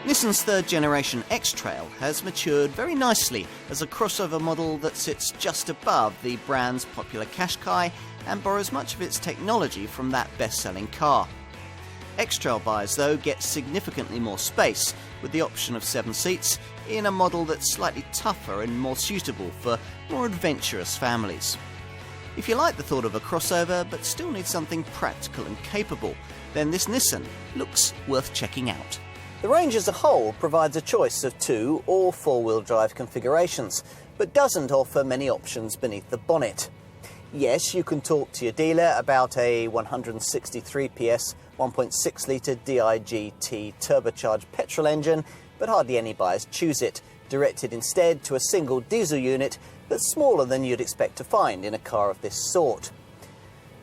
Nissan's third generation X-Trail has matured very nicely as a crossover model that sits just above the brand's popular Qashqai and borrows much of its technology from that best-selling car. X-Trail buyers, though, get significantly more space, with the option of 7 seats, in a model that's slightly tougher and more suitable for more adventurous families. If you like the thought of a crossover but still need something practical and capable, then this Nissan looks worth checking out. The range as a whole provides a choice of 2 or 4-wheel drive configurations, but doesn't offer many options beneath the bonnet. Yes, you can talk to your dealer about a 163 PS 1.6-litre DIGT turbocharged petrol engine, but hardly any buyers choose it, directed instead to a single diesel unit that's smaller than you'd expect to find in a car of this sort.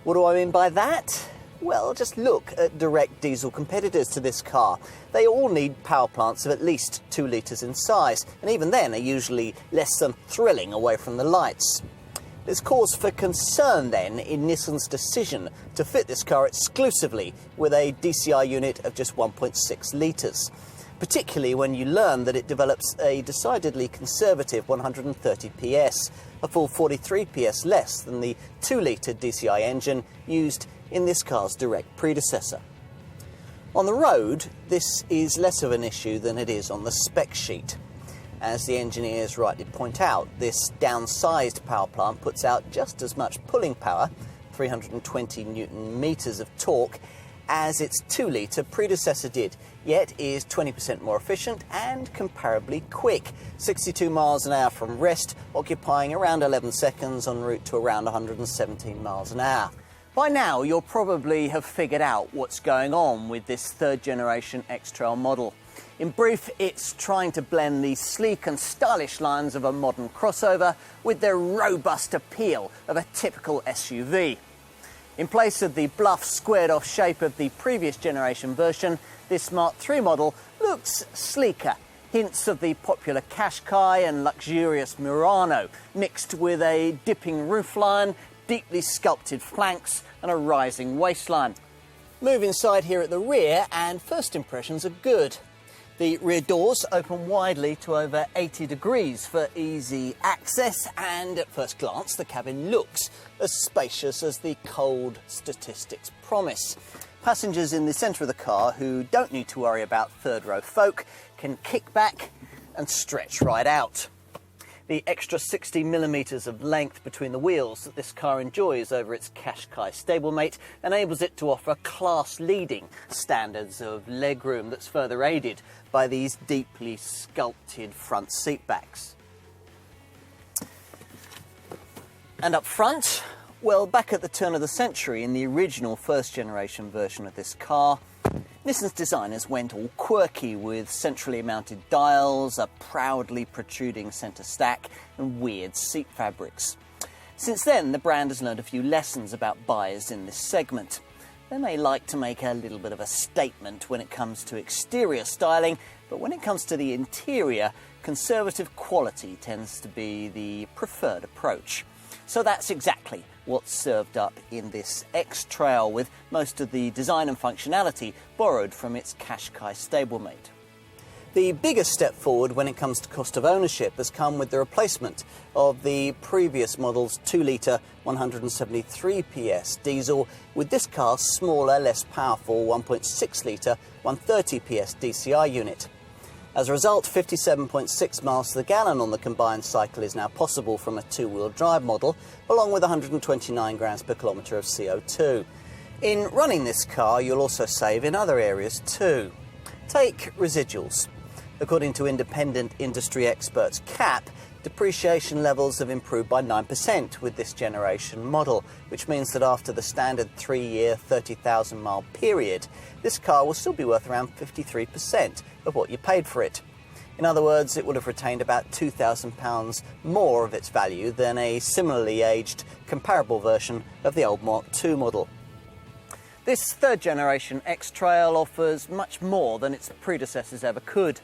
What do I mean by that? Well, just look at direct diesel competitors to this car. They all need power plants of at least 2 litres in size, and even then are usually less than thrilling away from the lights. There's cause for concern then in Nissan's decision to fit this car exclusively with a DCI unit of just 1.6 litres, particularly when you learn that it develops a decidedly conservative 130 PS, a full 43 PS less than the 2-litre DCI engine used in this car's direct predecessor. On the road, this is less of an issue than it is on the spec sheet. As the engineers rightly point out, this downsized power plant puts out just as much pulling power, 320 Newton meters of torque, as its 2-litre predecessor did, yet is 20% more efficient and comparably quick, 62 miles an hour from rest, occupying around 11 seconds en route to around 117 miles an hour. By now, you'll probably have figured out what's going on with this third-generation X-Trail model. In brief, it's trying to blend the sleek and stylish lines of a modern crossover with the robust appeal of a typical SUV. In place of the bluff, squared-off shape of the previous generation version, this Mark III model looks sleeker. Hints of the popular Qashqai and luxurious Murano, mixed with a dipping roofline, deeply sculpted flanks and a rising waistline. Move inside here at the rear and first impressions are good. The rear doors open widely to over 80 degrees for easy access, and at first glance the cabin looks as spacious as the cold statistics promise. Passengers in the centre of the car who don't need to worry about third row folk can kick back and stretch right out. The extra 60 millimetres of length between the wheels that this car enjoys over its Qashqai stablemate enables it to offer class-leading standards of legroom that's further aided by these deeply sculpted front seat backs. And up front, well, back at the turn of the century in the original first-generation version of this car, Nissan's designers went all quirky with centrally mounted dials, a proudly protruding centre stack and weird seat fabrics. Since then, the brand has learned a few lessons about buyers in this segment. They may like to make a little bit of a statement when it comes to exterior styling, but when it comes to the interior, conservative quality tends to be the preferred approach. So that's exactly what's served up in this X-Trail, with most of the design and functionality borrowed from its Qashqai stablemate. The biggest step forward when it comes to cost of ownership has come with the replacement of the previous model's 2-litre 173 PS diesel with this car's smaller, less powerful 1.6-litre 130 PS DCI unit. As a result, 57.6 miles to the gallon on the combined cycle is now possible from a 2-wheel drive model, along with 129 grams per kilometre of CO2. In running this car, you'll also save in other areas too. Take residuals. According to independent industry experts CAP, depreciation levels have improved by 9% with this generation model, which means that after the standard 3-year, 30,000 mile period, this car will still be worth around 53% of what you paid for it. In other words, it would have retained about £2,000 more of its value than a similarly aged, comparable version of the old Mark II model. This third generation X-Trail offers much more than its predecessors ever could.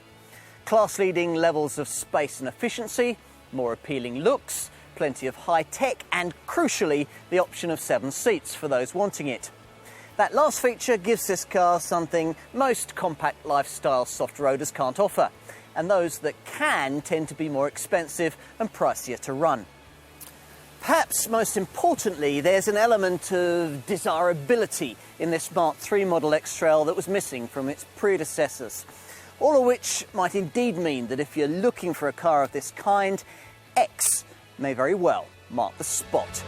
Class-leading levels of space and efficiency, more appealing looks, plenty of high tech, and crucially, the option of 7 seats for those wanting it. That last feature gives this car something most compact lifestyle soft roaders can't offer, and those that can tend to be more expensive and pricier to run. Perhaps most importantly, there's an element of desirability in this Mark III Model X Trail that was missing from its predecessors. All of which might indeed mean that if you're looking for a car of this kind, X may very well mark the spot.